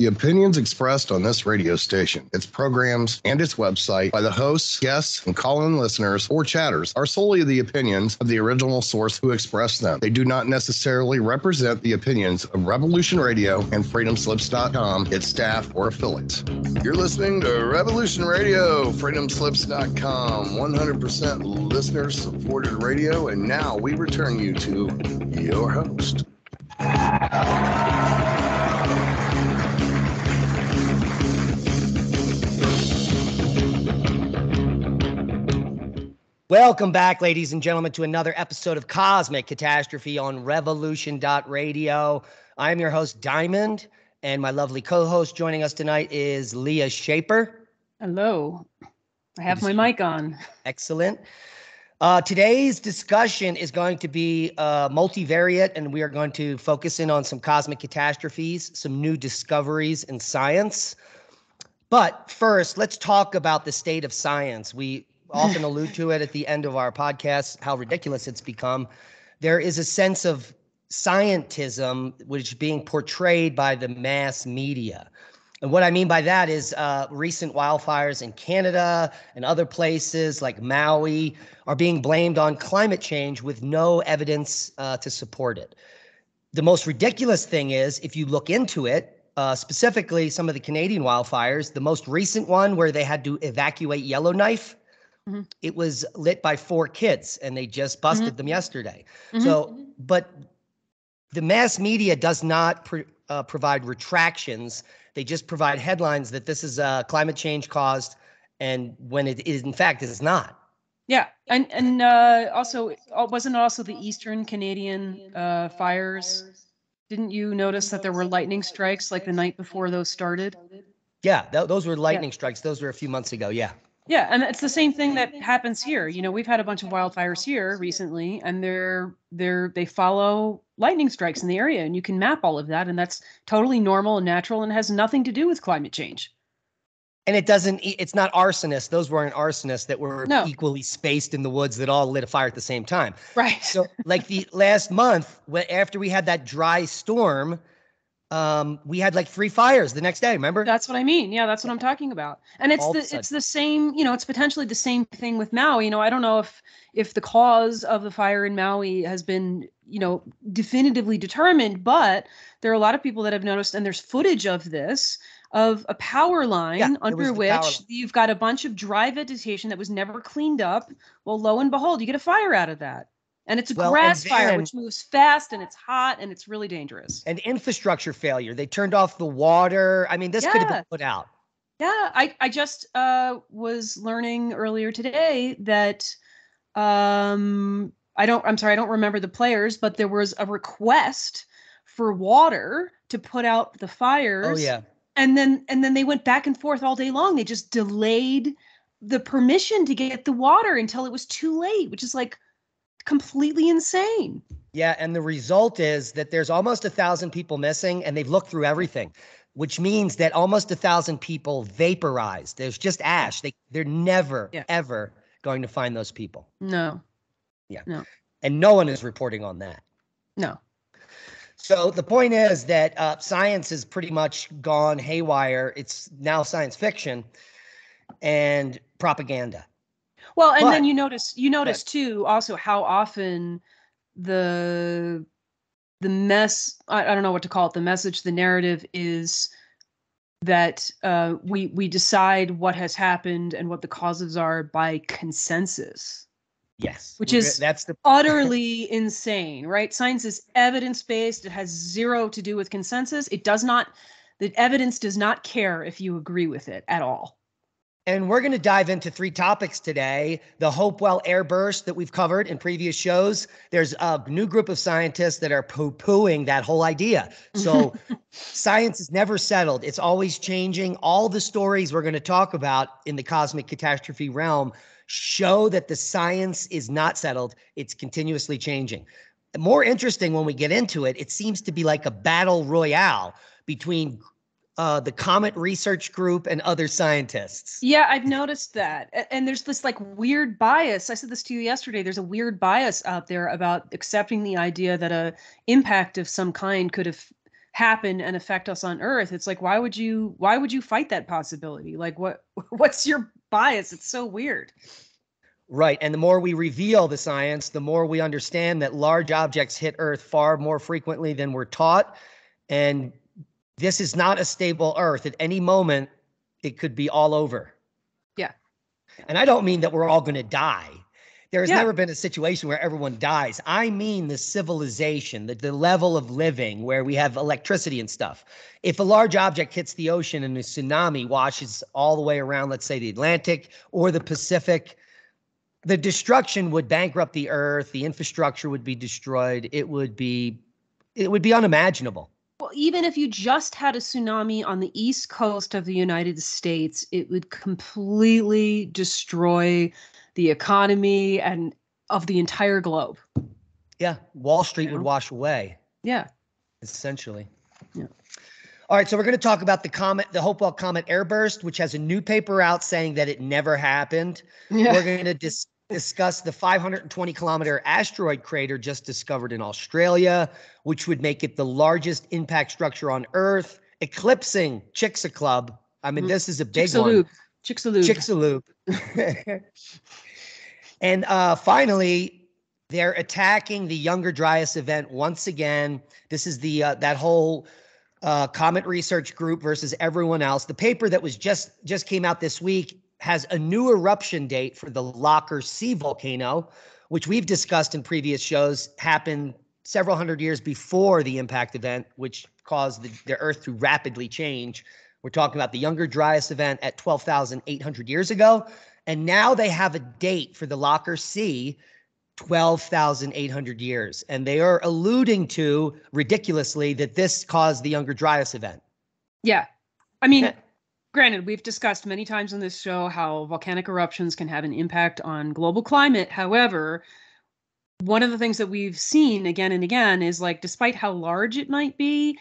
The opinions expressed on this radio station, its programs, and its website by the hosts, guests, and call-in listeners or chatters are solely the opinions of the original source who expressed them. They do not necessarily represent the opinions of Revolution Radio and FreedomSlips.com, its staff, or affiliates. You're listening to Revolution Radio, FreedomSlips.com, 100% listener-supported radio, and now we return you to your host. Welcome back, ladies and gentlemen, to another episode of Cosmic Catastrophe on Revolution.radio. I'm your host, Diamond, and my lovely co-host joining us tonight is Leah Shaper. Hello. I have my mic on. Excellent. Today's discussion is going to be multivariate, and we are going to focus in on some cosmic catastrophes, some new discoveries in science. But first, let's talk about the state of science. We often allude to it at the end of our podcast, how ridiculous it's become. There is a sense of scientism which is being portrayed by the mass media. And what I mean by that is recent wildfires in Canada and other places like Maui are being blamed on climate change with no evidence to support it. The most ridiculous thing is, if you look into it, specifically some of the Canadian wildfires, the most recent one where they had to evacuate Yellowknife, it was lit by 4 kids, and they just busted them yesterday. So, but the mass media does not provide retractions. They just provide headlines that this is climate change caused, and when it is, in fact, it is not. Yeah, and also, wasn't it also the Eastern Canadian fires? Didn't you notice that there were lightning strikes like the night before those started? Yeah, those were lightning strikes. Those were a few months ago, yeah. Yeah, and it's the same thing that happens here. You know, we've had a bunch of wildfires here recently, and they follow lightning strikes in the area, and you can map all of that, and that's totally normal and natural and has nothing to do with climate change. And it's not arsonists. Those weren't arsonists that were equally spaced in the woods that all lit a fire at the same time. Right. So like the last month, after we had that dry storm, we had like 3 fires the next day, remember? That's what I mean. Yeah, that's what I'm talking about. And it's the same, it's potentially the same thing with Maui. I don't know if the cause of the fire in Maui has been, definitively determined, but there are a lot of people that have noticed, and there's footage of this, of a power line under which you've got a bunch of dry vegetation that was never cleaned up. Well, lo and behold, you get a fire out of that. And it's a grass fire, which moves fast, and it's hot, and it's really dangerous. And infrastructure failure. They turned off the water. I mean, this could have been put out. Yeah, I just was learning earlier today that I don't remember the players, but there was a request for water to put out the fires. Oh yeah. And then they went back and forth all day long. They just delayed the permission to get the water until it was too late, which is like completely insane. Yeah, and the result is that there's almost 1,000 people missing, and they've looked through everything, which means that almost 1,000 people vaporized. There's just ash. They're never, ever going to find those people. No. Yeah. No. And no one is reporting on that. No. So the point is that science has pretty much gone haywire. It's now science fiction and propaganda. Well, and then you notice too also how often the mess, I don't know what to call it, the message, the narrative is that we decide what has happened and what the causes are by consensus. Yes. Which is utterly insane, right? Science is evidence-based. It has zero to do with consensus. The evidence does not care if you agree with it at all. And we're going to dive into 3 topics today. The Hopewell airburst that we've covered in previous shows. There's a new group of scientists that are poo-pooing that whole idea. So science is never settled. It's always changing. All the stories we're going to talk about in the cosmic catastrophe realm show that the science is not settled. It's continuously changing. More interesting when we get into it, it seems to be like a battle royale between the Comet research group and other scientists. Yeah, I've noticed that. And there's this like weird bias. I said this to you yesterday. There's a weird bias out there about accepting the idea that a impact of some kind could have happen and affect us on Earth. It's like, why would you fight that possibility? Like, what's your bias? It's so weird. Right. And the more we reveal the science, the more we understand that large objects hit Earth far more frequently than we're taught. And this is not a stable Earth. At any moment, it could be all over. Yeah. And I don't mean that we're all going to die. There has never been a situation where everyone dies. I mean the civilization, the level of living where we have electricity and stuff. If a large object hits the ocean and a tsunami washes all the way around, let's say the Atlantic or the Pacific, the destruction would bankrupt the Earth. The infrastructure would be destroyed. It would be unimaginable. Well, even if you just had a tsunami on the east coast of the United States, it would completely destroy the economy and of the entire globe. Yeah, Wall Street would wash away. Yeah, essentially. Yeah. All right, so we're going to talk about the Hopewell Comet airburst, which has a new paper out saying that it never happened. Yeah. We're going to discuss the 520-kilometer asteroid crater just discovered in Australia, which would make it the largest impact structure on Earth, eclipsing Chicxulub. I mean, this is a big one. Chicxulub. And finally, they're attacking the Younger Dryas event once again. This is the that whole Comet Research Group versus everyone else. The paper that was just came out this week has a new eruption date for the Laacher sea volcano, which we've discussed in previous shows, happened several hundred years before the impact event, which caused the Earth to rapidly change. We're talking about the Younger Dryas event at 12,800 years ago. And now they have a date for the Laacher Sea, 12,800 years. And they are alluding to, ridiculously, that this caused the Younger Dryas event. Yeah. I mean, granted, we've discussed many times on this show how volcanic eruptions can have an impact on global climate. However, one of the things that we've seen again and again is, like, despite how large it might be,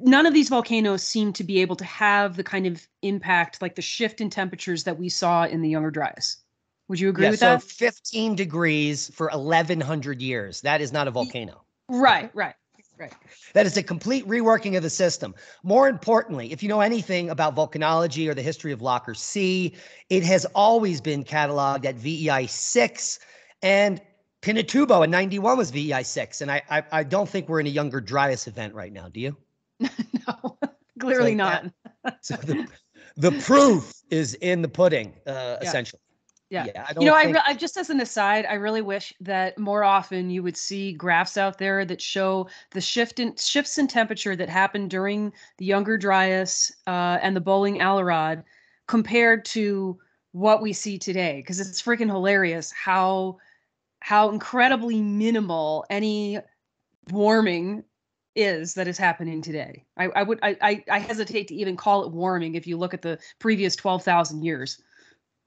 none of these volcanoes seem to be able to have the kind of impact, like the shift in temperatures that we saw in the Younger Dryas. Would you agree with that? So 15 degrees for 1,100 years. That is not a volcano. Right. That is a complete reworking of the system. More importantly, if you know anything about volcanology or the history of Laacher Sea, it has always been cataloged at VEI 6, and Pinatubo in 91 was VEI 6. And I don't think we're in a Younger Dryas event right now. Do you? No, clearly not. So the proof is in the pudding, essentially. Yeah. I just, as an aside, I really wish that more often you would see graphs out there that show the shifts in temperature that happened during the Younger Dryas and the Bowling Alarad compared to what we see today, because it's freaking hilarious how incredibly minimal any warming is that is happening today. I hesitate to even call it warming if you look at the previous 12,000 years.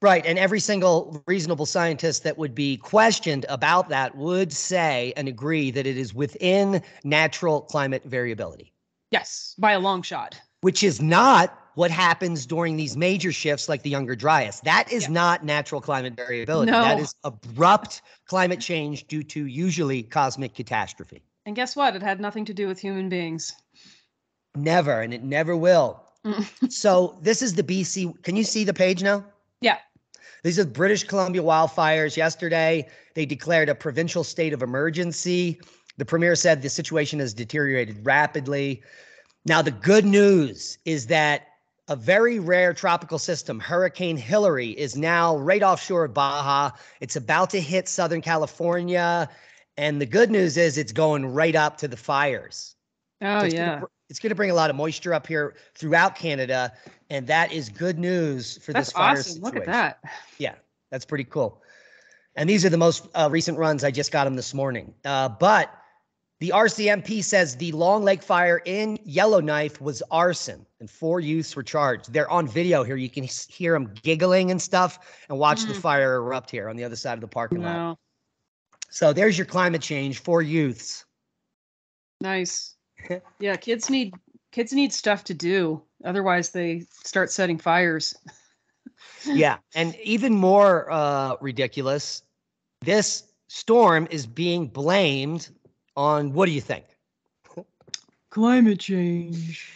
Right. And every single reasonable scientist that would be questioned about that would say and agree that it is within natural climate variability. Yes, by a long shot. Which is not what happens during these major shifts like the Younger Dryas. That is not natural climate variability. No. That is abrupt climate change due to usually cosmic catastrophe. And guess what? It had nothing to do with human beings. Never, and it never will. So this is the BC. Can you see the page now? Yeah. These are British Columbia wildfires. Yesterday, they declared a provincial state of emergency. The premier said the situation has deteriorated rapidly. Now, the good news is that a very rare tropical system, Hurricane Hillary, is now right offshore of Baja. It's about to hit Southern California. And the good news is it's going right up to the fires. Oh, It's going to bring a lot of moisture up here throughout Canada. And that is good news for this fire situation. Look at that. Yeah, that's pretty cool. And these are the most recent runs. I just got them this morning. But the RCMP says the Long Lake fire in Yellowknife was arson and 4 youths were charged. They're on video here. You can hear them giggling and stuff and watch the fire erupt here on the other side of the parking lot. So there's your climate change, 4 youths. Nice. Yeah, kids need stuff to do. Otherwise, they start setting fires. Yeah, and even more ridiculous, this storm is being blamed on, what do you think? climate change.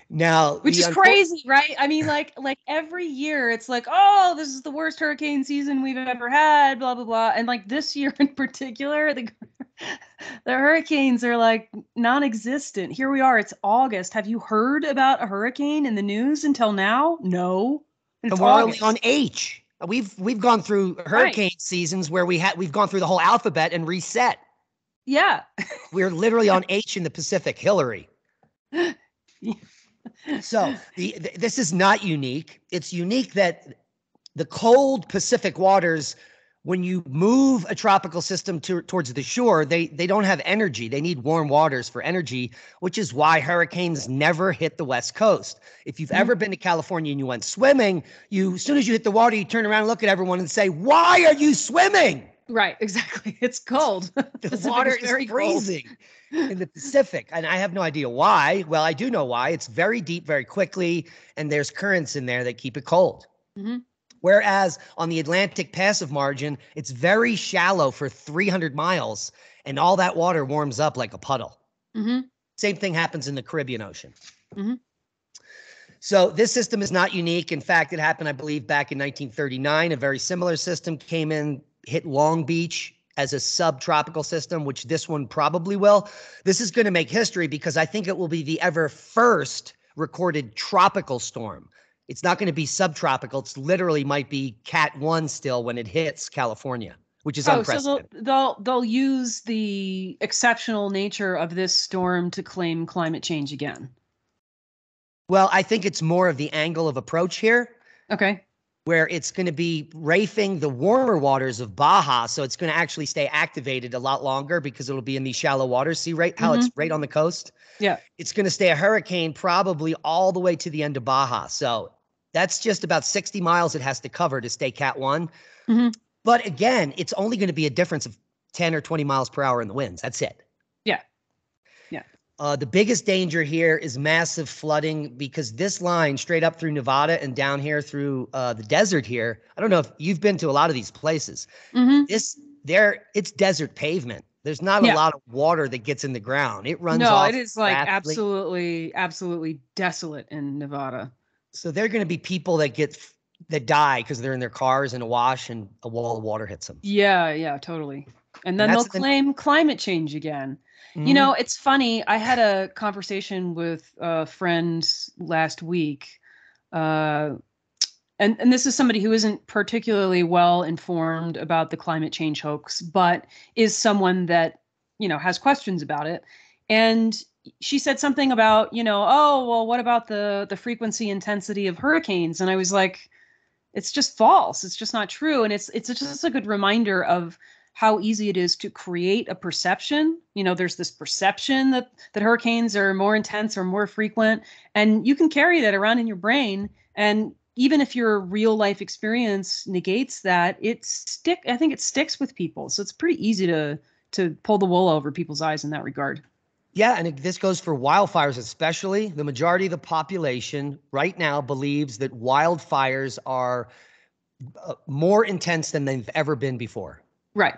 Now, which is crazy, right? I mean, like every year it's like, oh, this is the worst hurricane season we've ever had, blah, blah, blah. And like this year in particular, the hurricanes are like non-existent. Here we are. It's August. Have you heard about a hurricane in the news until now? No. And we're only on H. We've gone through hurricane seasons where we've gone through the whole alphabet and reset. Yeah. We're literally on H in the Pacific. Hillary. So this is not unique. It's unique that the cold Pacific waters, when you move a tropical system towards the shore, they don't have energy. They need warm waters for energy, which is why hurricanes never hit the West Coast. If you've ever been to California and you went swimming, as soon as you hit the water, you turn around and look at everyone and say, "Why are you swimming?" Right, exactly. It's cold. The water is freezing in the Pacific. And I have no idea why. Well, I do know why. It's very deep, very quickly, and there's currents in there that keep it cold. Mm-hmm. Whereas on the Atlantic passive margin, it's very shallow for 300 miles, and all that water warms up like a puddle. Mm-hmm. Same thing happens in the Caribbean Ocean. Mm-hmm. So this system is not unique. In fact, it happened, I believe, back in 1939. A very similar system came in, hit Long Beach as a subtropical system, which this one probably will. This is going to make history because I think it will be the ever first recorded tropical storm. It's not going to be subtropical. It's literally might be Cat 1 still when it hits California, which is unprecedented. So they'll use the exceptional nature of this storm to claim climate change again. Well, I think it's more of the angle of approach here. Okay. Where it's going to be rafing the warmer waters of Baja. So it's going to actually stay activated a lot longer because it'll be in these shallow waters. See how it's right on the coast? Yeah. It's going to stay a hurricane probably all the way to the end of Baja. So that's just about 60 miles it has to cover to stay Cat 1. Mm-hmm. But again, it's only going to be a difference of 10 or 20 miles per hour in the winds. That's it. Yeah. Yeah. The biggest danger here is massive flooding because this line straight up through Nevada and down here through the desert here. I don't know if you've been to a lot of these places. Mm-hmm. It's desert pavement. There's not a lot of water that gets in the ground. It runs off. No, it is like absolutely desolate in Nevada. So there are going to be people that die because they're in their cars in a wash and a wall of water hits them. Yeah, totally. And then they'll claim climate change again. You know, it's funny. I had a conversation with a friend last week, and this is somebody who isn't particularly well informed about the climate change hoax, but is someone that, has questions about it. And she said something about, oh, well, what about the frequency intensity of hurricanes? And I was like, it's just false. It's just not true. And it's just a good reminder of how easy it is to create a perception. There's this perception that hurricanes are more intense or more frequent, and you can carry that around in your brain. And even if your real life experience negates that, I think it sticks with people. So it's pretty easy to pull the wool over people's eyes in that regard. Yeah, and this goes for wildfires especially. The majority of the population right now believes that wildfires are more intense than they've ever been before. Right.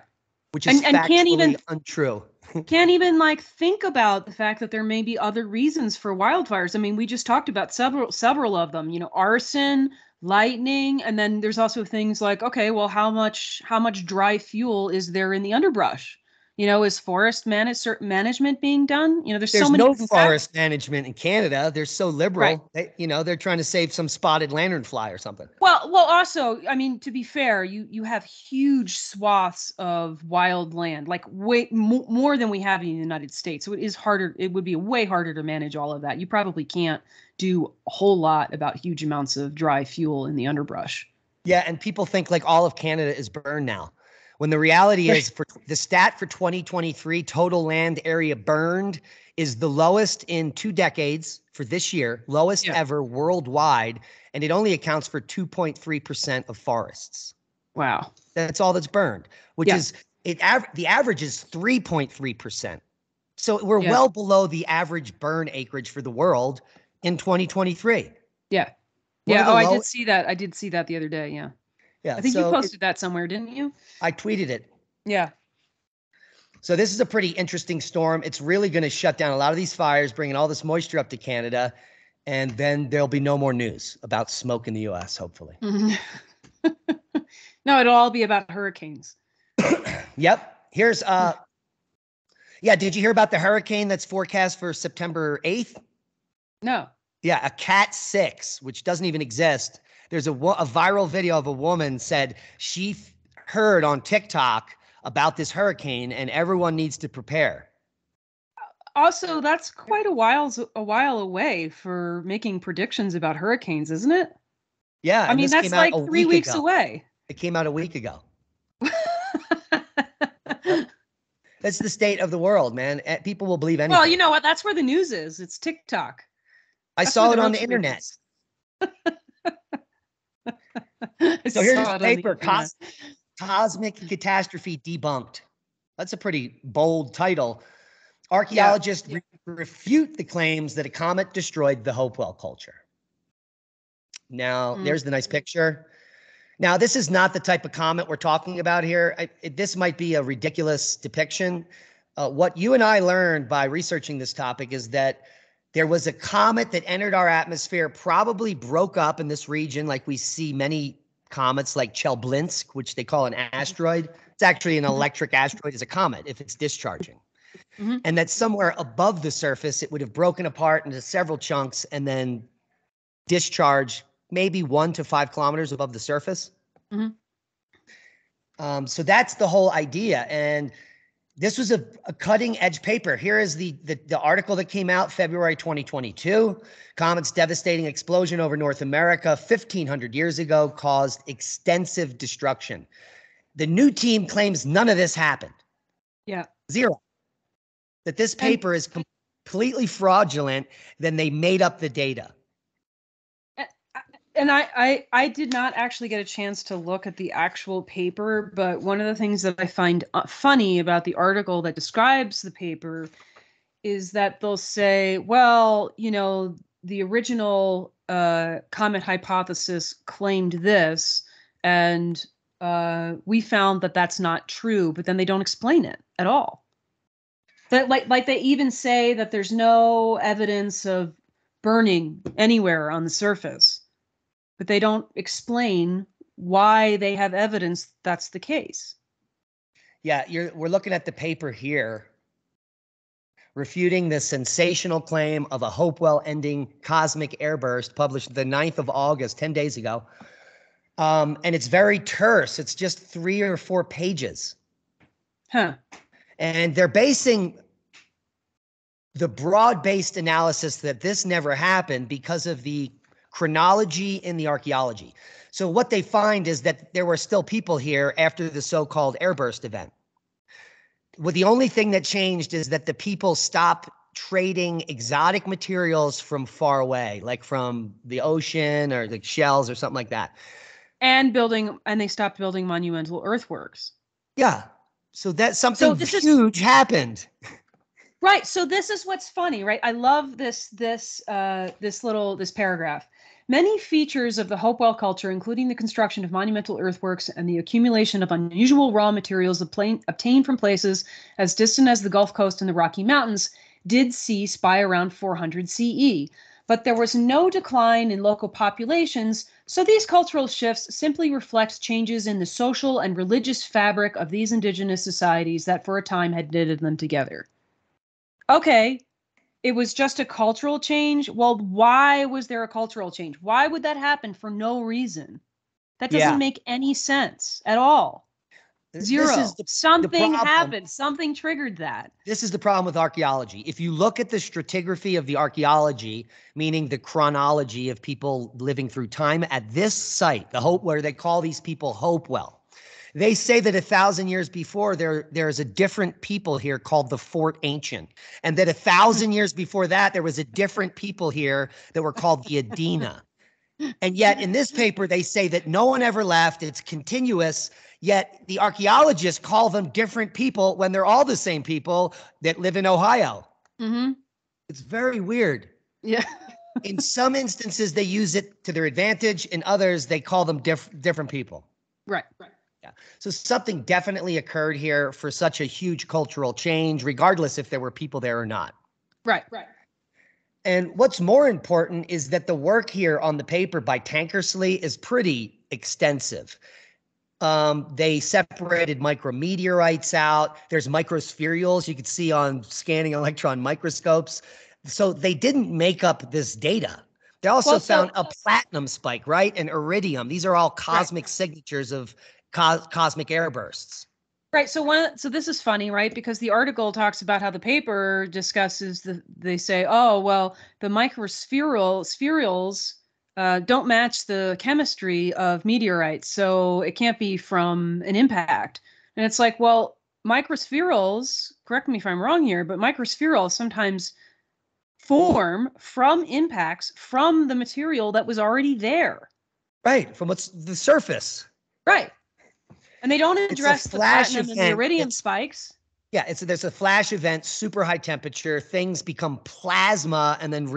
Which is factually untrue. Can't even think about the fact that there may be other reasons for wildfires. I mean, we just talked about several of them, arson, lightning, and then there's also things like, okay, well, how much dry fuel is there in the underbrush? Is forest management being done? There's so many. There's no forest management in Canada. They're so liberal. Right. They're trying to save some spotted lanternfly or something. Well, also, I mean, to be fair, you have huge swaths of wild land, like way more than we have in the United States. So it is harder. It would be way harder to manage all of that. You probably can't do a whole lot about huge amounts of dry fuel in the underbrush. Yeah, and people think like all of Canada is burned now. When the reality is, for the stat for 2023, total land area burned is the lowest in 2 decades for this year, lowest ever worldwide, and it only accounts for 2.3% of forests. Wow. That's all that's burned, which is the average is 3.3%. So we're well below the average burn acreage for the world in 2023. Yeah. Yeah. I did see that. I did see that the other day. Yeah. Yeah, I think you posted that somewhere, didn't you? I tweeted it. Yeah. So this is a pretty interesting storm. It's really going to shut down a lot of these fires, bringing all this moisture up to Canada. And then there'll be no more news about smoke in the U.S., hopefully. No, it'll all be about hurricanes. Yep. Here's, yeah, did you hear about the hurricane that's forecast for September 8th? No. Yeah, a Cat 6, which doesn't even exist. There's a viral video of a woman said she heard on TikTok about this hurricane and everyone needs to prepare. Also, that's quite a while away for making predictions about hurricanes, isn't it? Yeah. I mean, that's like 3 weeks away. It came out a week ago. That's the state of the world, man. People will believe anything. Well, you know what? That's where the news is. It's TikTok. I saw it on the internet. So here's the paper, Cosmic Catastrophe Debunked. That's a pretty bold title. Archaeologists refute the claims that a comet destroyed the Hopewell culture. Now, there's the nice picture. Now, this is not the type of comet we're talking about here. This might be a ridiculous depiction. What you and I learned by researching this topic is that there was a comet that entered our atmosphere, probably broke up in this region, like we see many comets like Chelyabinsk, which they call an asteroid. It's actually an electric asteroid is a comet if it's discharging. And that somewhere above the surface, it would have broken apart into several chunks and then discharge maybe 1 to 5 kilometers above the surface. So that's the whole idea. And this was a cutting edge paper. Here is the article that came out February 2022. Comet's devastating explosion over North America 1,500 years ago caused extensive destruction. The new team claims none of this happened. Yeah. Zero. That this paper is completely fraudulent. Then they made up the data. And I did not actually get a chance to look at the actual paper, but one of the things that I find funny about the article that describes the paper is that they'll say, well, you know, the original comet hypothesis claimed this, and we found that that's not true, but then they don't explain it at all. That like they even say that there's no evidence of burning anywhere on the surface. But they don't explain why they have evidence that's the case. Yeah, we're looking at the paper here, refuting the sensational claim of a Hopewell-ending cosmic airburst published the 9th of August, 10 days ago. And it's very terse. It's just 3 or 4 pages. Huh. And they're basing the broad-based analysis that this never happened because of the chronology in the archaeology. So what they find is that there were still people here after the so-called airburst event. Well, the only thing that changed is that the people stopped trading exotic materials from far away, like from the ocean or the shells or something like that. And they stopped building monumental earthworks. Yeah. So that's something huge happened. Right. So this is what's funny, right? I love this paragraph. Many features of the Hopewell culture, including the construction of monumental earthworks and the accumulation of unusual raw materials obtained from places as distant as the Gulf Coast and the Rocky Mountains, did cease by around 400 CE. But there was no decline in local populations, so these cultural shifts simply reflect changes in the social and religious fabric of these indigenous societies that for a time had knitted them together. Okay, it was just a cultural change. Well, why was there a cultural change? Why would that happen for no reason? That doesn't make any sense at all. Zero. Something happened. Something triggered that. This is the problem with archaeology. If you look at the stratigraphy of the archaeology, meaning the chronology of people living through time at this site, the Hope, where they call these people Hopewell, they say that 1,000 years before there's a different people here called the Fort Ancient, and that 1,000 years before that there was a different people here that were called the Adena. And yet in this paper they say that no one ever left. It's continuous. Yet the archaeologists call them different people when they're all the same people that live in Ohio. Mm-hmm. It's very weird. Yeah. In some instances they use it to their advantage. In others they call them different people. Right. Right. Yeah. So something definitely occurred here for such a huge cultural change, regardless if there were people there or not. Right. And what's more important is that the work here on the paper by Tankersley is pretty extensive. They separated micrometeorites out. There's microspherules you could see on scanning electron microscopes. So they didn't make up this data. They also found a platinum spike, right? And iridium. These are all cosmic signatures of cosmic airbursts. Right. So this is funny, right? Because the article talks about how the paper discusses they say, oh, well, the microspherules don't match the chemistry of meteorites, so it can't be from an impact. And it's like, well, microspherules, correct me if I'm wrong here, but microspherules sometimes form from impacts from the material that was already there. Right, from what's the surface. Right. And they don't address the platinum and the iridium spikes. Yeah, there's a flash event, super high temperature, things become plasma and then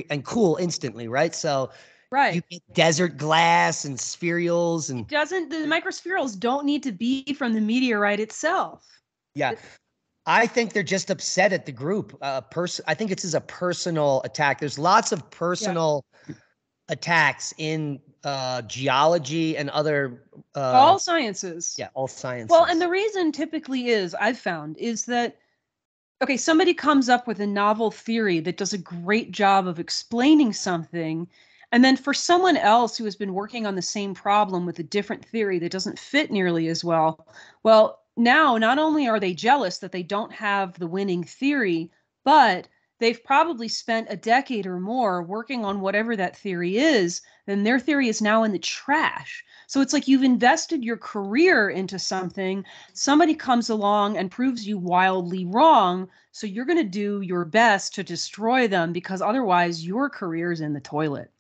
and cool instantly, right? So you get desert glass and spherules and the microspherules don't need to be from the meteorite itself. Yeah. I think they're just upset at the group. I think it's a personal attack. There's lots of personal attacks in geology and other all sciences. Yeah, all sciences. Well, and the reason typically I've found is that somebody comes up with a novel theory that does a great job of explaining something, and then for someone else who has been working on the same problem with a different theory that doesn't fit nearly as well, now not only are they jealous that they don't have the winning theory, but they've probably spent a decade or more working on whatever that theory is, then their theory is now in the trash. So it's like you've invested your career into something, somebody comes along and proves you wildly wrong, so you're going to do your best to destroy them because otherwise your career's in the toilet.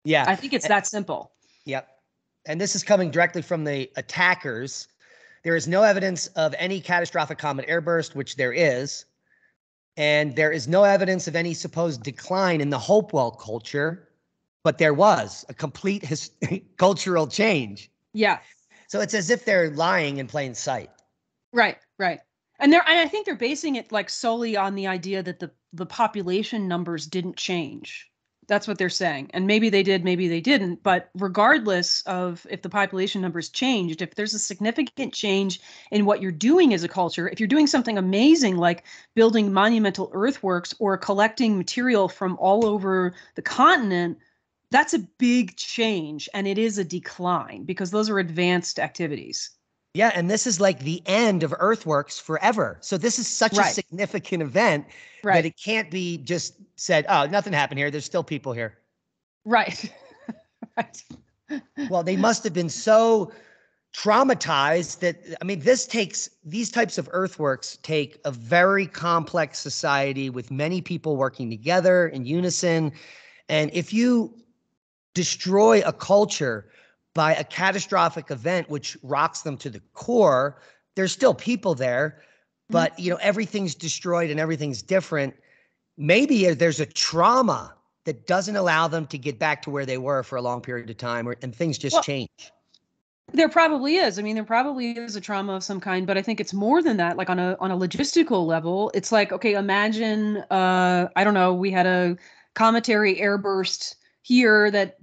Yeah. I think it's that simple. Yep. And this is coming directly from the attackers. There is no evidence of any catastrophic comet airburst, which there is. And there is no evidence of any supposed decline in the Hopewell culture, but there was a complete cultural change. Yeah. So it's as if they're lying in plain sight. Right. And I think they're basing it like solely on the idea that the population numbers didn't change. That's what they're saying. And maybe they did, maybe they didn't. But regardless of if the population numbers changed, if there's a significant change in what you're doing as a culture, if you're doing something amazing like building monumental earthworks or collecting material from all over the continent, that's a big change. And it is a decline because those are advanced activities. Yeah. And this is like the end of earthworks forever. So this is such a significant event that it can't be just said, oh, nothing happened here. There's still people here. Right. Right. Well, they must have been so traumatized that, I mean, these types of earthworks take a very complex society with many people working together in unison. And if you destroy a culture by a catastrophic event, which rocks them to the core, there's still people there, but everything's destroyed and everything's different. Maybe there's a trauma that doesn't allow them to get back to where they were for a long period of time, and things just change. There probably is. I mean, there probably is a trauma of some kind, but I think it's more than that. Like on a logistical level, it's like, okay, imagine, I don't know, we had a cometary airburst here that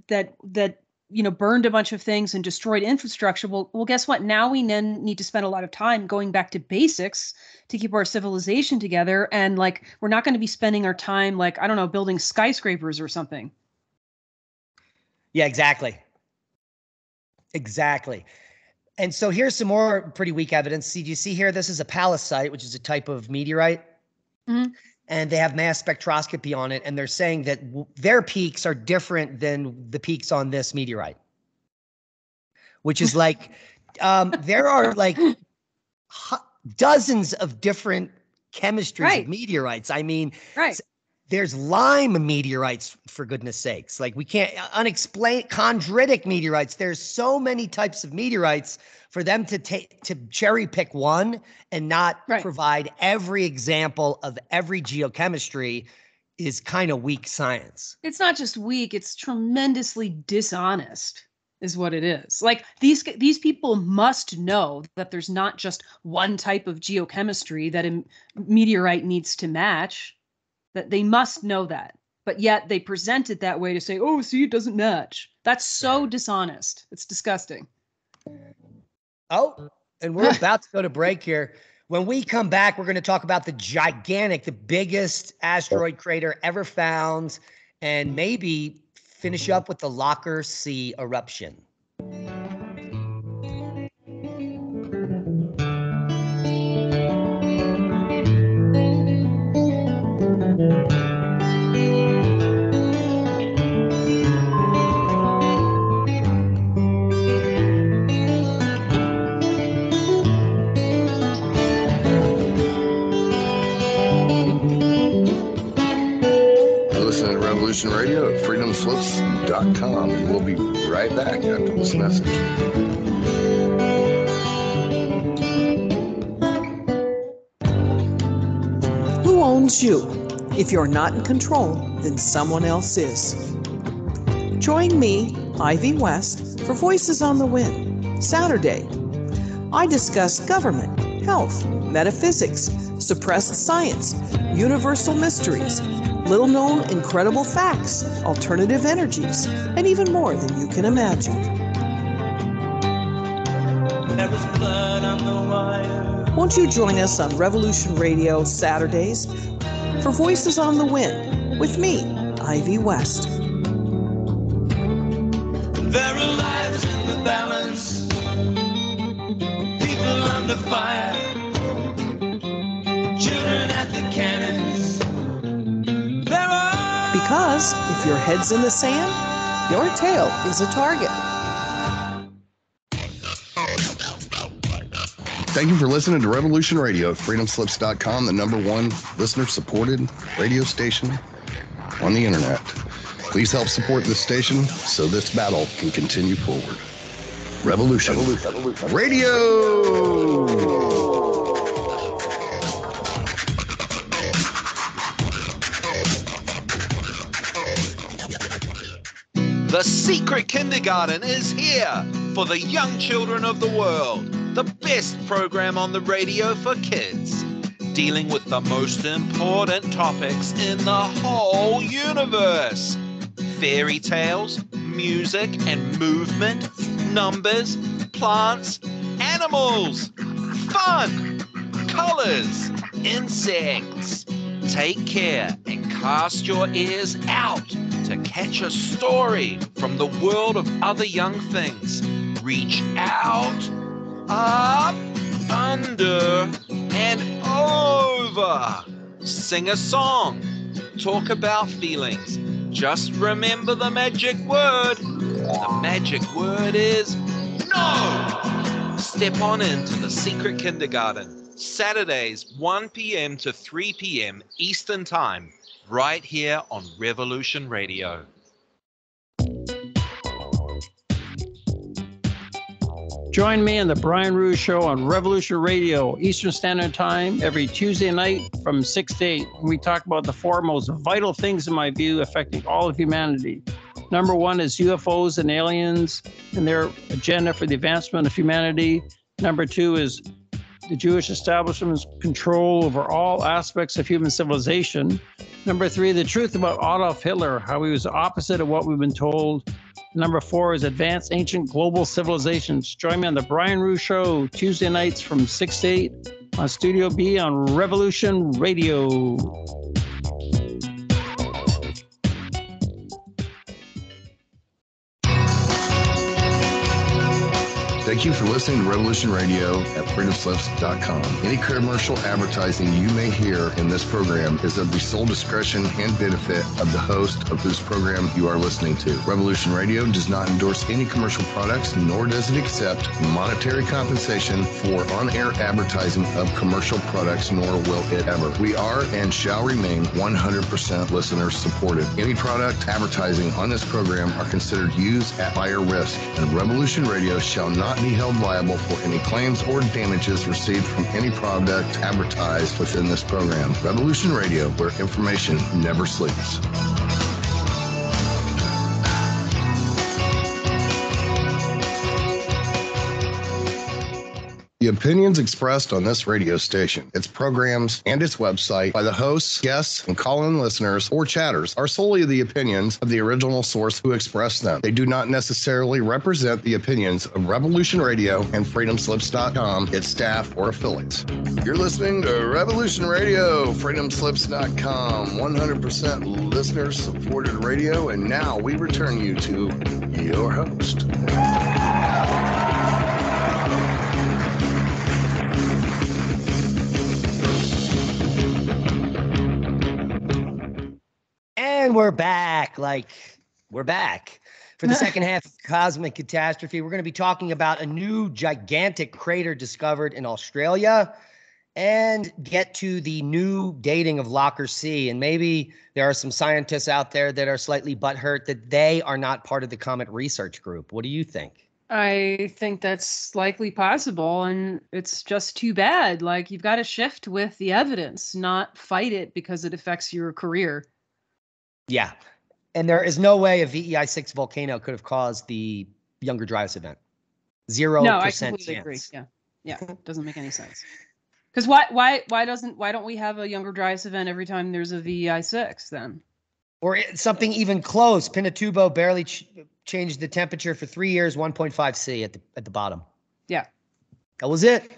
burned a bunch of things and destroyed infrastructure. Well, guess what? Now we then need to spend a lot of time going back to basics to keep our civilization together. And like, we're not going to be spending our time, like, I don't know, building skyscrapers or something. Yeah, exactly. Exactly. And so here's some more pretty weak evidence. See, do you see here? This is a palisite, which is a type of meteorite. Mm-hmm. And they have mass spectroscopy on it. And they're saying that their peaks are different than the peaks on this meteorite, which is like, there are like dozens of different chemistries of meteorites. I mean, there's lime meteorites, for goodness sakes. Like, we can't unexplained chondritic meteorites. There's so many types of meteorites. For them to cherry pick one and not provide every example of every geochemistry is kind of weak science. It's not just weak, it's tremendously dishonest. is what it is. Like these people must know that there's not just one type of geochemistry that a meteorite needs to match, that they must know that. But yet they present it that way to say, oh, see, it doesn't match. That's so dishonest. It's disgusting. Oh, and we're about to go to break here. When we come back, we're going to talk about the biggest asteroid crater ever found, and maybe finish up with the Laacher Sea eruption. Radio at freedomslips.com, and we'll be right back after this message. Who owns you? If you're not in control, then someone else is. Join me, Ivy West, for Voices on the Wind, Saturday. I discuss government, health, metaphysics, suppressed science, universal mysteries, little-known incredible facts, alternative energies, and even more than you can imagine. There was blood on the wire. Won't you join us on Revolution Radio Saturdays for Voices on the Wind with me, Ivy West. There are lives in the balance, people under fire, children at the cannons. Because if your head's in the sand, your tail is a target. Thank you for listening to Revolution Radio at freedomslips.com, the #1 listener-supported radio station on the internet. Please help support this station so this battle can continue forward. Revolution Radio! The Secret Kindergarten is here for the young children of the world. The best program on the radio for kids, dealing with the most important topics in the whole universe. Fairy tales, music and movement, numbers, plants, animals, fun, colors, insects. Take care and cast your ears out to catch a story from the world of other young things. Reach out, up, under, and over. Sing a song. Talk about feelings. Just remember the magic word. The magic word is no. Step on into the Secret Kindergarten. Saturdays, 1 p.m. to 3 p.m. Eastern Time, right here on Revolution Radio. Join me on the Brian Ruhe Show on Revolution Radio, Eastern Standard Time, every Tuesday night from 6 to 8. We talk about the four most vital things, in my view, affecting all of humanity. Number one is UFOs and aliens and their agenda for the advancement of humanity. Number two is the Jewish establishment's control over all aspects of human civilization. Number three, the truth about Adolf Hitler, how he was the opposite of what we've been told. Number four is advanced ancient global civilizations. Join me on the Brian Ruhe Show, Tuesday nights from 6 to 8 on Studio B on Revolution Radio. Thank you for listening to Revolution Radio at freedomslips.com. Any commercial advertising you may hear in this program is of the sole discretion and benefit of the host of whose program you are listening to. Revolution Radio does not endorse any commercial products, nor does it accept monetary compensation for on-air advertising of commercial products, nor will it ever. We are and shall remain 100% listener supported. Any product advertising on this program are considered used at buyer risk, and Revolution Radio shall not be held liable for any claims or damages received from any product advertised within this program. Revolution Radio, where information never sleeps. The opinions expressed on this radio station, its programs, and its website by the hosts, guests, and call-in listeners or chatters are solely the opinions of the original source who expressed them. They do not necessarily represent the opinions of Revolution Radio and freedomslips.com, its staff, or affiliates. You're listening to Revolution Radio, freedomslips.com, 100% listener-supported radio, and now we return you to your host. And we're back. We're back. For the second half of Cosmic Catastrophe, we're going to be talking about a new gigantic crater discovered in Australia and get to the new dating of Laacher C. And maybe there are some scientists out there that are slightly butthurt that they are not part of the Comet research group. What do you think? I think that's likely possible, and it's just too bad. Like, you've got to shift with the evidence, not fight it because it affects your career. Yeah. And there is no way a VEI-6 volcano could have caused the Younger Dryas event. 0% No, I completely agree. Yeah, doesn't make any sense. Because why don't we have a Younger Dryas event every time there's a VEI-6 then? Or something even close. Pinatubo barely changed the temperature for 3 years, 1.5 C at the bottom. Yeah. That was it.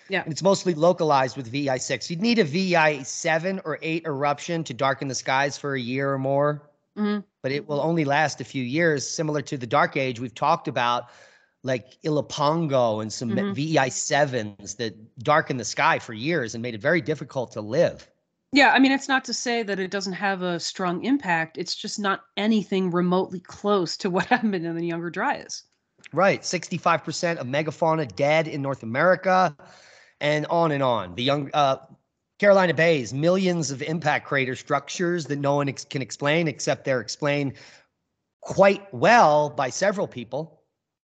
Yeah. And it's mostly localized with VEI-6. You'd need a VEI-7 or 8 eruption to darken the skies for a year or more. Mm-hmm. But it will only last a few years, similar to the Dark Age we've talked about, like Ilopango and some VEI-7s that darkened the sky for years and made it very difficult to live. Yeah, I mean, it's not to say that it doesn't have a strong impact. It's just not anything remotely close to what happened in the Younger Dryas. Right. 65% of megafauna dead in North America, and on and on. The Carolina Bays, millions of impact crater structures that no one can explain, except they're explained quite well by several people.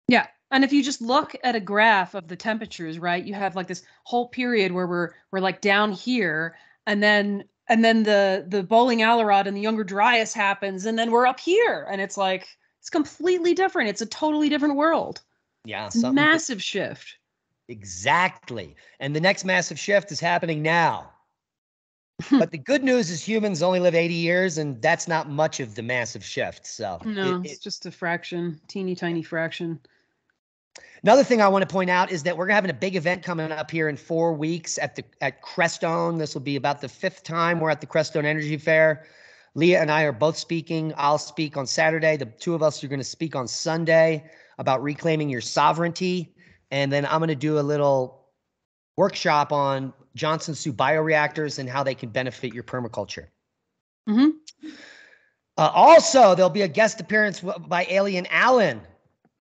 Yeah. And if you just look at a graph of the temperatures, right, you have like this whole period where we're like down here, and then the Bowling Alarod and the Younger Dryas happens, and then we're up here, and it's like it's completely different. It's a totally different world. Yeah, it's a massive shift. Exactly. And the next massive shift is happening now. But the good news is humans only live 80 years, and that's not much of the massive shift. So no, it's just a fraction, teeny tiny fraction. Another thing I want to point out is that we're having a big event coming up here in 4 weeks at Crestone. This will be about the 5th time we're at the Crestone Energy Fair. Leah and I are both speaking. I'll speak on Saturday. The two of us are going to speak on Sunday about reclaiming your sovereignty. And then I'm going to do a little workshop on Johnson Su bioreactors and how they can benefit your permaculture. Mm-hmm. Also, there'll be a guest appearance by Alien Allen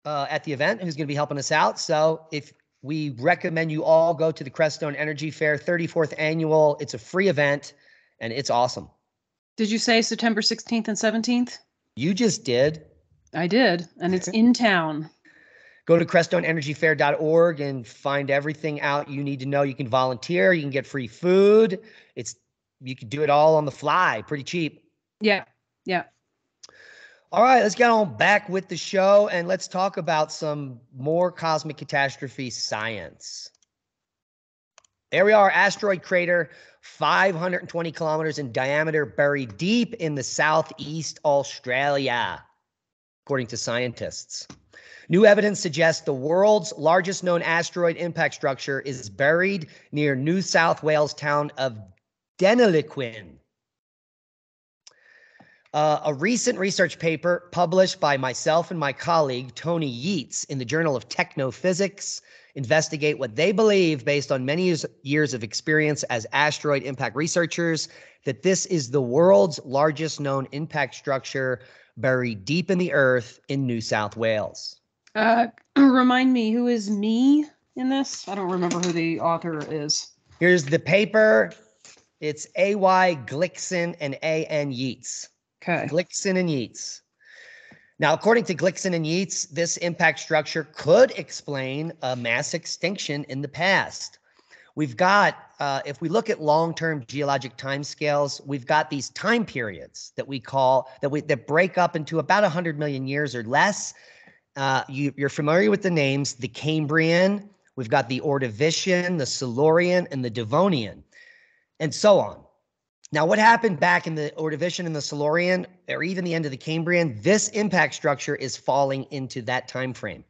at the event, who's going to be helping us out. So if we recommend you all go to the Crestone Energy Fair, 34th annual. It's a free event, and it's awesome. Did you say September 16th and 17th? You just did. I did, and it's in town. Go to CrestoneEnergyFair.org and find everything out you need to know. You can volunteer. You can get free food. You can do it all on the fly. Pretty cheap. Yeah. Yeah. All right, let's get on back with the show, and let's talk about some more cosmic catastrophe science. There we are, asteroid crater, 520 kilometers in diameter, buried deep in the southeast Australia, according to scientists. New evidence suggests the world's largest known asteroid impact structure is buried near New South Wales town of Deniliquin. A recent research paper published by myself and my colleague, Tony Yeats, in the Journal of Technophysics, investigate what they believe, based on many years of experience as asteroid impact researchers, that this is the world's largest known impact structure buried deep in the earth in New South Wales. Remind me, who is me in this? I don't remember who the author is. Here's the paper. It's A.Y. Glickson and A.N. Yeats. Okay. Glickson and Yeats. Now, according to Glickson and Yeats, this impact structure could explain a mass extinction in the past. We've got, if we look at long-term geologic timescales, we've got these time periods that we call, that break up into about 100 million years or less. You're familiar with the names, the Cambrian, We've got the Ordovician, the Silurian, and the Devonian, and so on. Now, what happened back in the Ordovician and the Silurian, or even the end of the Cambrian, this impact structure is falling into that time frame.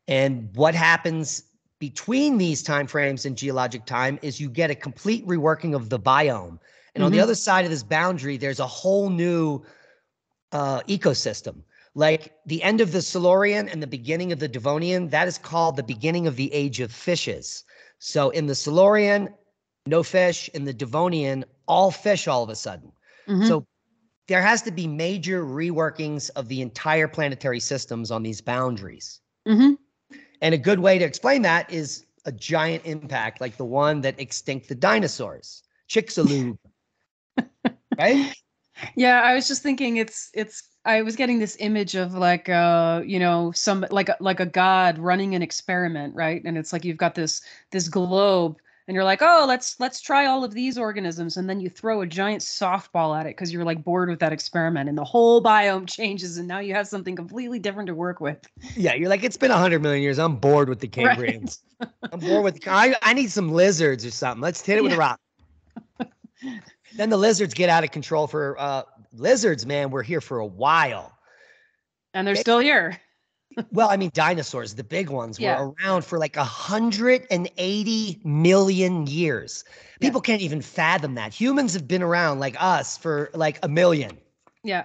And what happens between these time frames in geologic time is you get a complete reworking of the biome. And on the other side of this boundary, there's a whole new ecosystem. Like the end of the Silurian and the beginning of the Devonian, that is called the beginning of the age of fishes. So in the Silurian, no fish. In the Devonian, all fish all of a sudden. So there has to be major reworkings of the entire planetary systems on these boundaries. And a good way to explain that is a giant impact like the one that extinct the dinosaurs, Chicxulub. Right? Yeah, I was just thinking I was getting this image of like some like a god running an experiment, right? And it's like you've got this globe and you're like, "Oh, let's try all of these organisms." And then you throw a giant softball at it because you're like bored with that experiment and the whole biome changes and now you have something completely different to work with. Yeah, you're like, it's been 100 million years. I'm bored with the Cambrians. Right. I'm bored with I need some lizards or something. Let's hit it with a rock. Then the lizards get out of control for lizards, man. We're here for a while. And they're still here. Well, I mean, dinosaurs, the big ones, were around for like 180 million years. People can't even fathom that. Humans have been around like us for like a million. Yeah.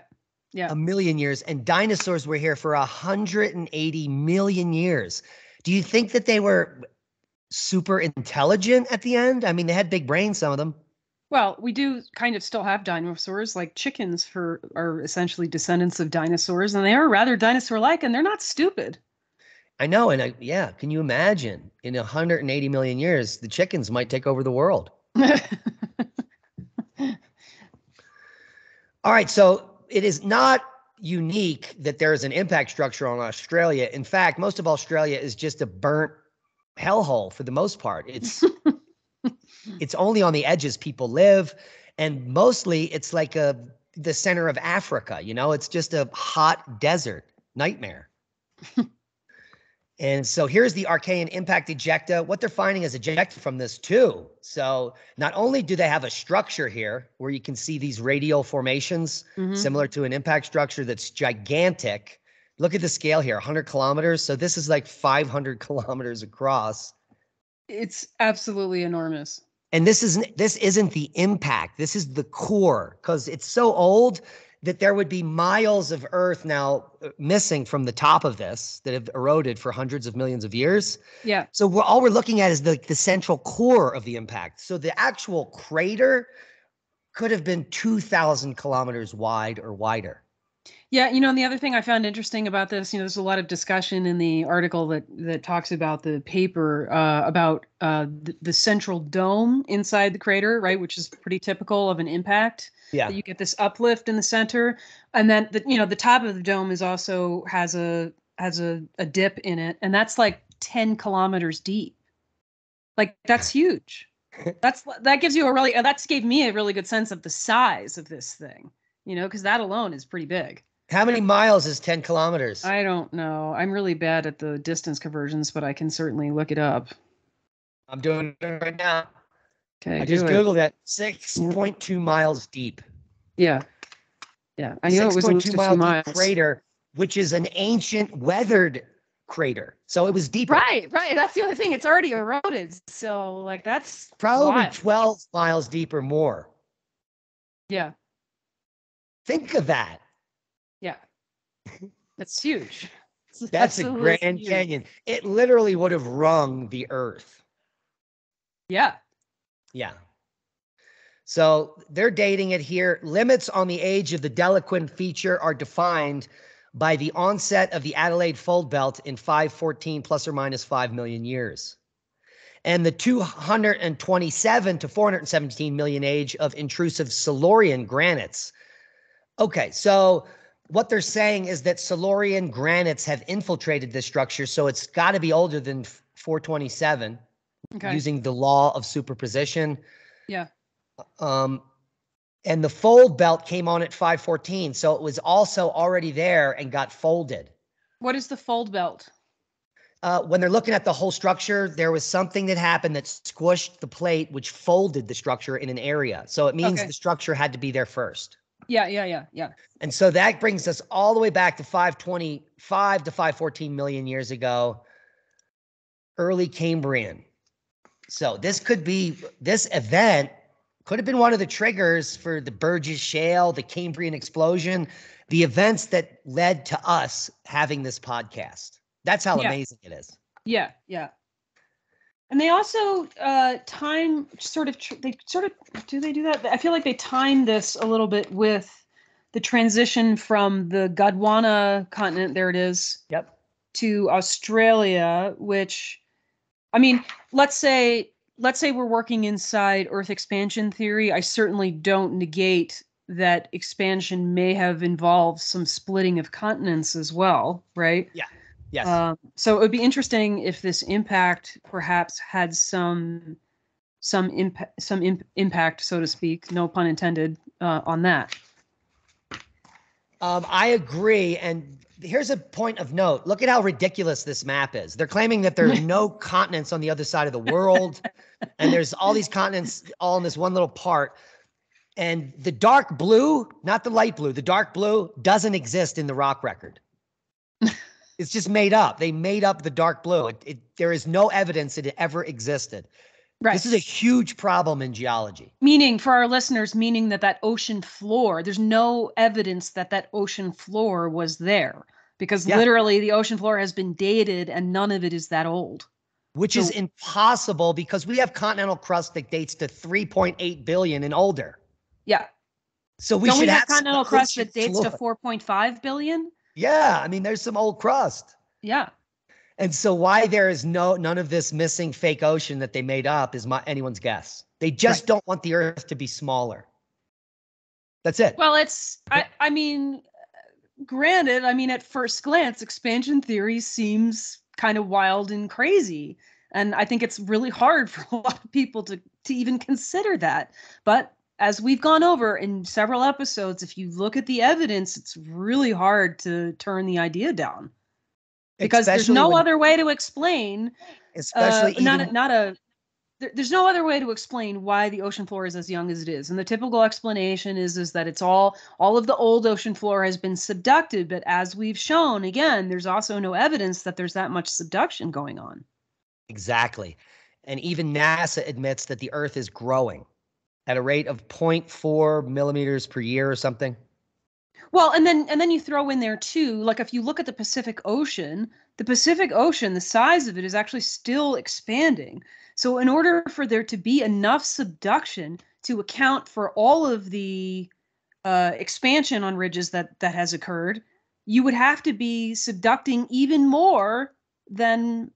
A million years. And dinosaurs were here for 180 million years. Do you think that they were super intelligent at the end? I mean, they had big brains, some of them. Well, we do kind of still have dinosaurs, like chickens are essentially descendants of dinosaurs, and they are rather dinosaur-like, and they're not stupid. I know, and can you imagine? In 180 million years, the chickens might take over the world. All right, so it is not unique that there is an impact structure on Australia. In fact, most of Australia is just a burnt hellhole for the most part. It's only on the edges people live, and mostly it's like the center of Africa. It's just a hot desert nightmare. And so here's the Archean impact ejecta. What they're finding is ejecta from this too. So not only do they have a structure here where you can see these radial formations similar to an impact structure that's gigantic. Look at the scale here, 100 kilometers. So this is like 500 kilometers across. It's absolutely enormous. And this isn't the impact. This is the core, because it's so old that there would be miles of Earth now missing from the top of this that have eroded for hundreds of millions of years. Yeah. So all we're looking at is the central core of the impact. So the actual crater could have been 2,000 kilometers wide or wider. Yeah, and the other thing I found interesting about this, there's a lot of discussion in the article that talks about the paper about the central dome inside the crater, right, which is pretty typical of an impact. Yeah, that you get this uplift in the center, and then the top of the dome is also has a dip in it, and that's like 10 kilometers deep. Like that's huge. that gives you that gave me a really good sense of the size of this thing, because that alone is pretty big. How many miles is 10 kilometers? I don't know. I'm really bad at the distance conversions, but I can certainly look it up. I'm doing it right now. Okay. I just Googled it. 6.2 miles deep. Yeah. Yeah. I knew it was 6.2 miles. Crater, which is an ancient weathered crater. So it was deeper. Right. That's the other thing. It's already eroded. So like that's probably wild. 12 miles deep or more. Yeah. Think of that. Yeah. That's huge. That's a Grand Canyon. It literally would have wrung the earth. Yeah. Yeah. So they're dating it here. Limits on the age of the Delaquin feature are defined by the onset of the Adelaide Fold Belt in 514 plus or minus 5 million years. And the 227 to 417 million age of intrusive Silurian granites. Okay, so what they're saying is that Silurian granites have infiltrated this structure, so it's got to be older than 427, using the law of superposition. Yeah. And the fold belt came on at 514, so it was also already there and got folded. What is the fold belt? when they're looking at the whole structure, there was something that happened that squished the plate, which folded the structure in an area. So it means the structure had to be there first. Yeah. And so that brings us all the way back to 525 to 514 million years ago, early Cambrian. So this event could have been one of the triggers for the Burgess Shale, the Cambrian explosion, the events that led to us having this podcast. That's how amazing it is. Yeah. And they also time do they do that? I feel like they timed this a little bit with the transition from the Gondwana continent, there it is, to Australia, which, I mean, let's say we're working inside Earth expansion theory. I certainly don't negate that expansion may have involved some splitting of continents as well, right? Yeah. Yes. So it would be interesting if this impact perhaps had some impact, so to speak, no pun intended, on that. I agree. And here's a point of note. Look at how ridiculous this map is. They're claiming that there are no continents on the other side of the world. And there's all these continents all in this one little part. And the dark blue, not the light blue, the dark blue doesn't exist in the rock record. It's just made up. They made up the dark blue. There is no evidence that it ever existed. Right. This is a huge problem in geology. Meaning, for our listeners, meaning that ocean floor, there's no evidence that ocean floor was there. Because literally the ocean floor has been dated and none of it is that old. Which is impossible because we have continental crust that dates to 3.8 billion and older. Yeah. So we should have continental crust that dates to 4.5 billion? Yeah, I mean, there's some old crust. Yeah. And so why there is none of this missing fake ocean that they made up is anyone's guess. They just don't want the Earth to be smaller. That's it. Well, I mean, granted, I mean, at first glance, expansion theory seems kind of wild and crazy. And I think it's really hard for a lot of people to even consider that. But as we've gone over in several episodes, if you look at the evidence, it's really hard to turn the idea down because there's no other way to explain. Especially there's no other way to explain why the ocean floor is as young as it is. And the typical explanation is that it's all of the old ocean floor has been subducted. But as we've shown, again, there's also no evidence that there's that much subduction going on. Exactly. And even NASA admits that the Earth is growing at a rate of 0.4 millimeters per year or something. Well, and then you throw in there too, like if you look at the Pacific Ocean, the size of it is actually still expanding. So in order for there to be enough subduction to account for all of the expansion on ridges that has occurred, you would have to be subducting even more than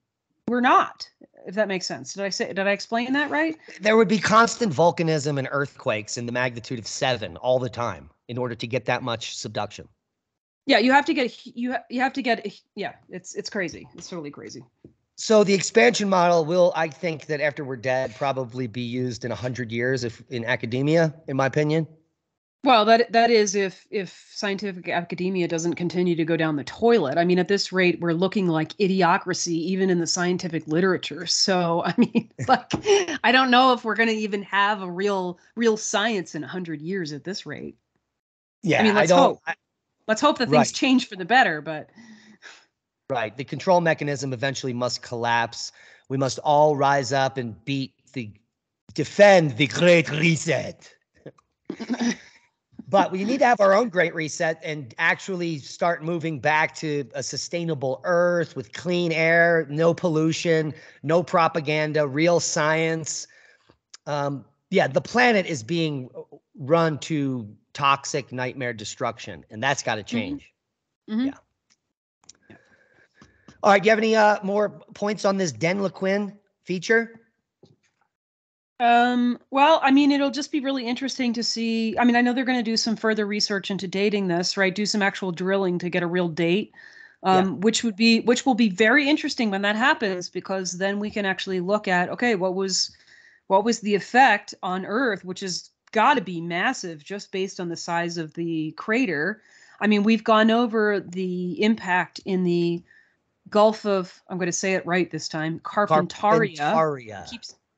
we're not. If that makes sense. Did I explain that right? There would be constant volcanism and earthquakes in the magnitude of 7 all the time in order to get that much subduction. Yeah, you have to get it's crazy. It's totally crazy. So the expansion model will, I think that after we're dead, probably be used in 100 years in academia, in my opinion. Well, that is if scientific academia doesn't continue to go down the toilet. I mean, at this rate, we're looking like idiocracy, even in the scientific literature. So, I mean, like, I don't know if we're going to even have a real science in 100 years at this rate. Yeah, I mean, let's hope that things change for the better. But the control mechanism eventually must collapse. We must all rise up and defend the Great Reset. But we need to have our own great reset and actually start moving back to a sustainable Earth with clean air, no pollution, no propaganda, real science. The planet is being run to toxic nightmare destruction, and that's got to change. Mm-hmm. Yeah. All right. Do you have any more points on this Denliquin feature? Well, I mean, it'll just be really interesting to see. I mean, I know they're going to do some further research into dating this, right? Do some actual drilling to get a real date, which will be very interesting when that happens, because then we can actually look at, okay, what was the effect on Earth, which has got to be massive just based on the size of the crater. I mean, we've gone over the impact in the Gulf of, I'm going to say it right this time, Carpentaria.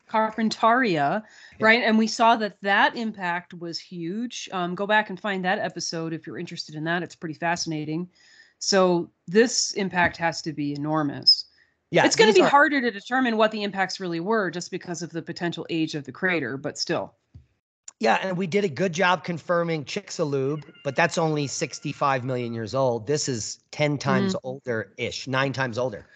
Carpentaria, right? And we saw that impact was huge. Go back and find that episode if you're interested in that. It's pretty fascinating. So this impact has to be enormous. Yeah, it's going to be harder to determine what the impacts really were just because of the potential age of the crater, but still. Yeah, and we did a good job confirming Chicxulub, but that's only 65 million years old. This is 10 times older-ish, 9 times older.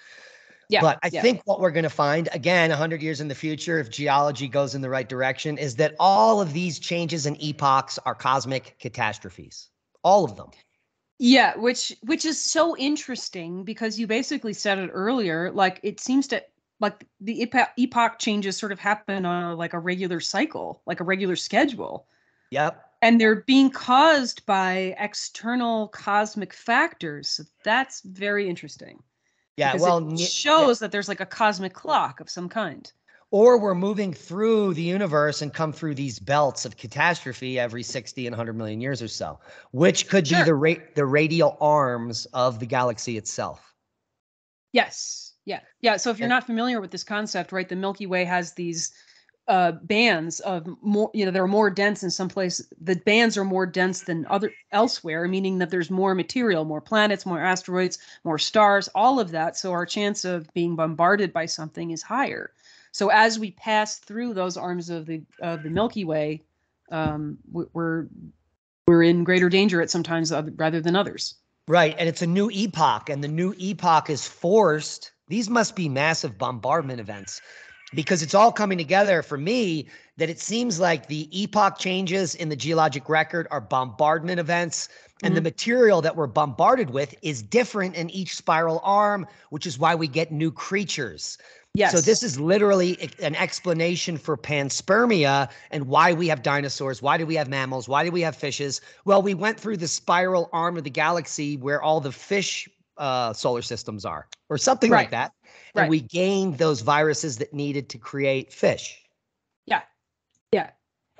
Yeah, but I think what we're going to find, again, 100 years in the future, if geology goes in the right direction, is that all of these changes and epochs are cosmic catastrophes. All of them. Yeah, which is so interesting because you basically said it earlier. Like it seems to like the epoch changes sort of happen on like a regular cycle, like a regular schedule. Yep. And they're being caused by external cosmic factors. So that's very interesting. Yeah, it shows that there's like a cosmic clock of some kind. Or we're moving through the universe and come through these belts of catastrophe every 60 and 100 million years or so, which could be the radial arms of the galaxy itself. Yes. Yeah. Yeah. So if you're not familiar with this concept, right, the Milky Way has these bands of more, they're more dense in some places. The bands are more dense than elsewhere, meaning that there's more material, more planets, more asteroids, more stars, all of that. So our chance of being bombarded by something is higher. So as we pass through those arms of the Milky Way, we're in greater danger at sometimes rather than others. Right, and it's a new epoch, and the new epoch is forced. These must be massive bombardment events, because it's all coming together for me that it seems like the epoch changes in the geologic record are bombardment events, and the material that we're bombarded with is different in each spiral arm, which is why we get new creatures. Yes. So this is literally an explanation for panspermia and why we have dinosaurs. Why do we have mammals? Why do we have fishes? Well, we went through the spiral arm of the galaxy where all the fish solar systems are, or something like that. And we gained those viruses that needed to create fish. Yeah. Yeah.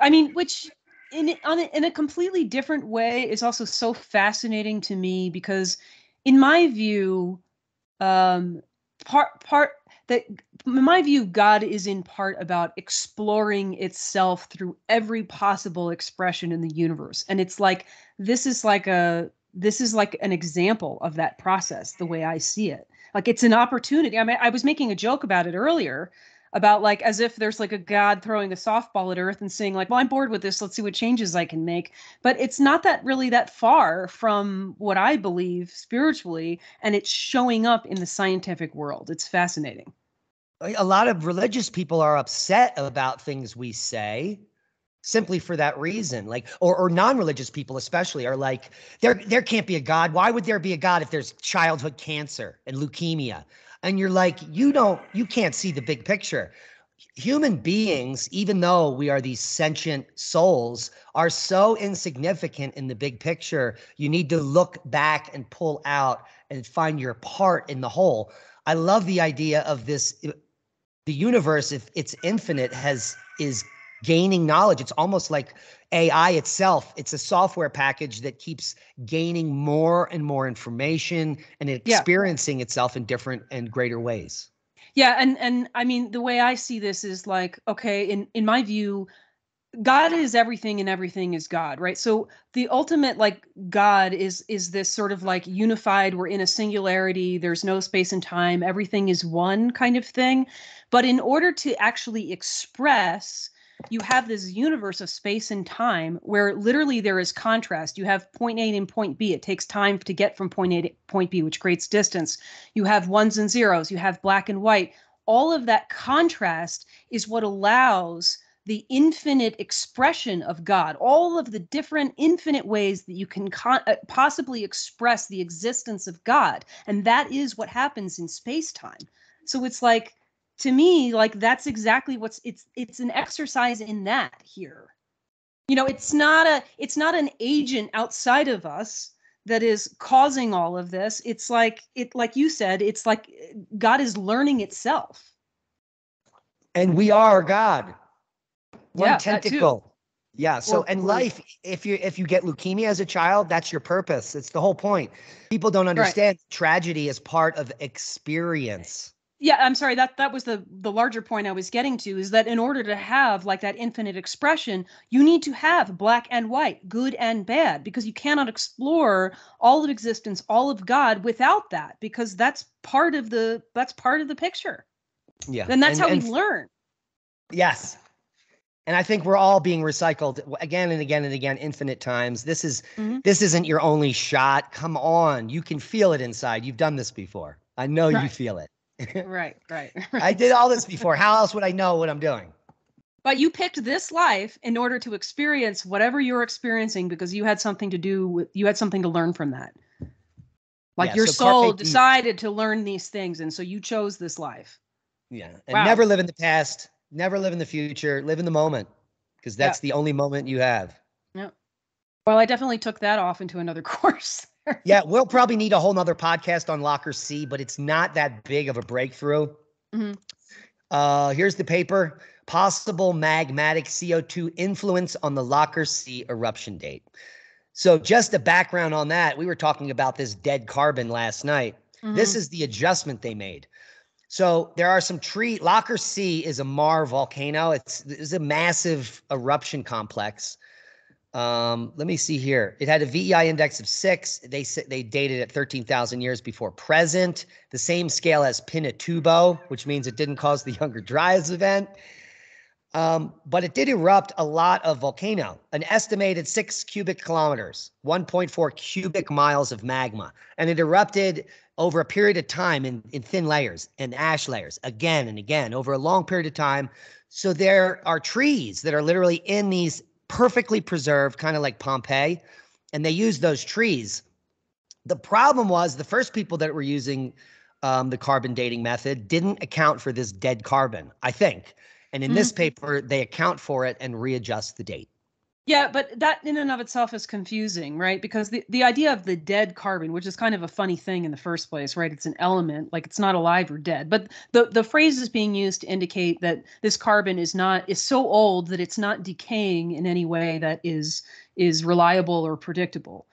I mean, which in a completely different way is also so fascinating to me because in my view, in my view, God is in part about exploring itself through every possible expression in the universe. And it's like, this is like an example of that process, the way I see it. Like it's an opportunity. I mean, I was making a joke about it earlier about like, as if there's like a God throwing a softball at Earth and saying like, well, I'm bored with this. Let's see what changes I can make. But it's not really that far from what I believe spiritually. And it's showing up in the scientific world. It's fascinating. A lot of religious people are upset about things we say simply for that reason. Like, or non-religious people especially are like, there can't be a God. Why would there be a God if there's childhood cancer and leukemia? And you're like, you can't see the big picture. Human beings, even though we are these sentient souls, are so insignificant in the big picture. You need to look back and pull out and find your part in the whole. I love the idea of this. The universe, if it's infinite, is gaining knowledge. It's almost like AI itself. It's a software package that keeps gaining more and more information and experiencing itself in different and greater ways. Yeah, and I mean, the way I see this is like, okay, in my view, God is everything and everything is God, right? So the ultimate like God is this sort of like unified, we're in a singularity, there's no space and time, everything is one kind of thing. But in order to actually express, you have this universe of space and time where literally there is contrast. You have point A and point B. It takes time to get from point A to point B, which creates distance. You have ones and zeros. You have black and white. All of that contrast is what allows the infinite expression of God, all of the different infinite ways that you can possibly express the existence of God. And that is what happens in space-time. So it's like, to me, like that's exactly it's an exercise in that here. It's not an agent outside of us that is causing all of this. It's like you said, it's like God is learning itself. And we are God. One tentacle. Yeah. So, and life, if you get leukemia as a child, that's your purpose. It's the whole point. People don't understand tragedy is part of experience. Yeah, I'm sorry. That was the larger point I was getting to, is that in order to have like that infinite expression, you need to have black and white, good and bad, because you cannot explore all of existence, all of God without that, because that's part of the picture. Yeah. And that's how we learn. Yes. And I think we're all being recycled again and again and again, infinite times. This isn't your only shot. Come on. You can feel it inside. You've done this before. I know you feel it. Right. I did all this before. How else would I know what I'm doing? But you picked this life in order to experience whatever you're experiencing, because you had something to learn from that. Like your soul decided to learn these things. And so you chose this life. Yeah. And never live in the past. Never live in the future. Live in the moment, because that's the only moment you have. Yeah. Well, I definitely took that off into another course. Yeah, we'll probably need a whole nother podcast on Laacher C, but it's not that big of a breakthrough. Here's the paper: Possible Magmatic CO2 Influence on the Laacher C Eruption Date. So just a background on that, we were talking about this dead carbon last night. This is the adjustment they made. So there are some Laacher C is a Mar volcano. It's a massive eruption complex. Let me see here. It had a VEI index of 6. They dated it 13,000 years before present. The same scale as Pinatubo, which means it didn't cause the Younger Dryas event. But it did erupt a lot of volcano, an estimated 6 cubic kilometers, 1.4 cubic miles of magma. And it erupted over a period of time in thin layers and ash layers again and again over a long period of time. So there are trees that are literally in these perfectly preserved, kind of like Pompeii, and they use those trees. The problem was the first people that were using the carbon dating method didn't account for this dead carbon, I think. And in this paper, they account for it and readjust the date. Yeah, but that in and of itself is confusing, right? Because the idea of the dead carbon, which is kind of a funny thing in the first place, right? It's an element, like it's not alive or dead. But the phrase is being used to indicate that this carbon is so old that it's not decaying in any way that is reliable or predictable.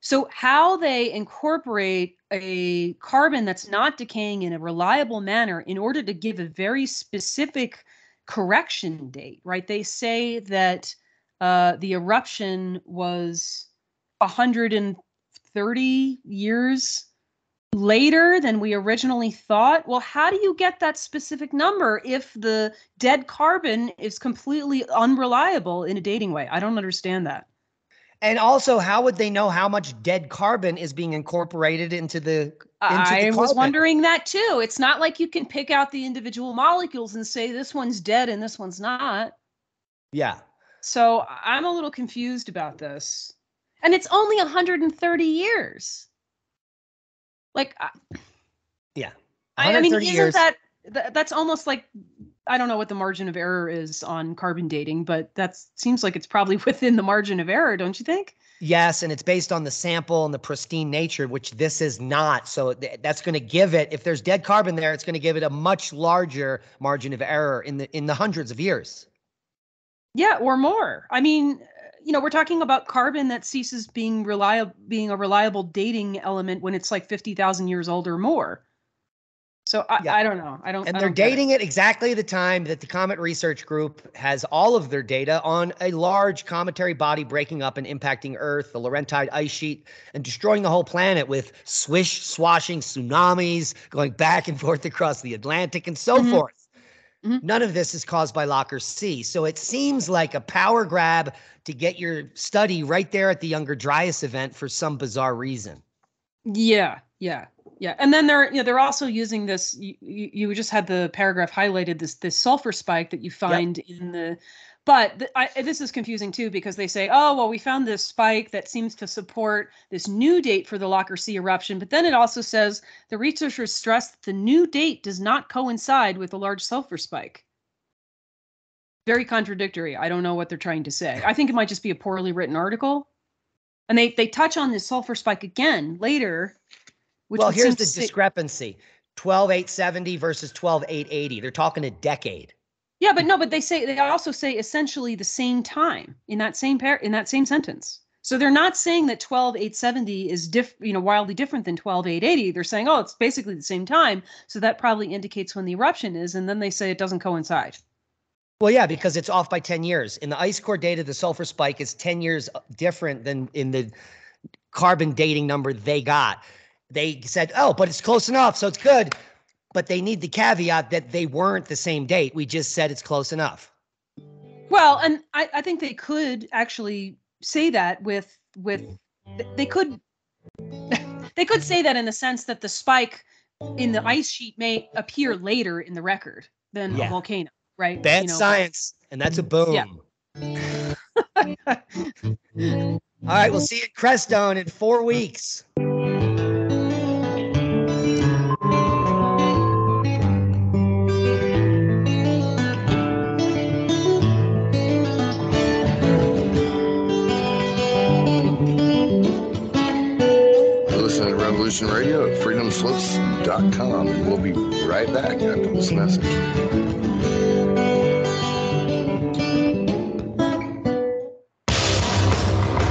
So how they incorporate a carbon that's not decaying in a reliable manner in order to give a very specific correction date, right? They say that the eruption was 130 years later than we originally thought. Well, how do you get that specific number if the dead carbon is completely unreliable in a dating way? I don't understand that. And also, how would they know how much dead carbon is being incorporated into the I was wondering that too. It's not like you can pick out the individual molecules and say this one's dead and this one's not. Yeah. So I'm a little confused about this. And it's only 130 years. Like, yeah. I mean, isn't that's almost like, I don't know what the margin of error is on carbon dating, but that seems like it's probably within the margin of error, don't you think? Yes, and it's based on the sample and the pristine nature, which this is not. So that's going to give it, if there's dead carbon there, it's going to give it a much larger margin of error in the hundreds of years. Yeah, or more. I mean, we're talking about carbon that ceases being a reliable dating element when it's like 50,000 years old or more. So I don't know. They're dating it exactly the time that the Comet Research Group has all of their data on a large cometary body breaking up and impacting Earth, the Laurentide ice sheet, and destroying the whole planet with swashing tsunamis going back and forth across the Atlantic and so forth. None of this is caused by Laacher C. So it seems like a power grab to get your study right there at the Younger Dryas event for some bizarre reason. Yeah. And then they're also using this. You just had the paragraph highlighted, this sulfur spike that you find in the. But this is confusing too, because they say, oh, well, we found this spike that seems to support this new date for the Laacher C eruption. But then it also says the researchers stress that the new date does not coincide with the large sulfur spike. Very contradictory. I don't know what they're trying to say. I think it might just be a poorly written article. And they touch on this sulfur spike again later. Well, here's the discrepancy. 12,870 versus 12,880. They're talking a decade. Yeah, but they also say essentially the same time in that same sentence. So they're not saying that 12,870 is wildly different than 12,880. They're saying, oh, it's basically the same time. So that probably indicates when the eruption is, and then they say it doesn't coincide. Well, yeah, because it's off by 10 years. In the ice core data, the sulfur spike is 10 years different than in the carbon dating number they got. They said, oh, but it's close enough, so it's good. But they need the caveat that they weren't the same date. We just said it's close enough. Well, and I think they could actually say that they could say that in the sense that the spike in the ice sheet may appear later in the record than a volcano, right? Bad science, and that's a boom. Yeah. All right, we'll see you at Crestone in 4 weeks. Listen to Revolution Radio at freedomslips.com. We'll be right back after this message.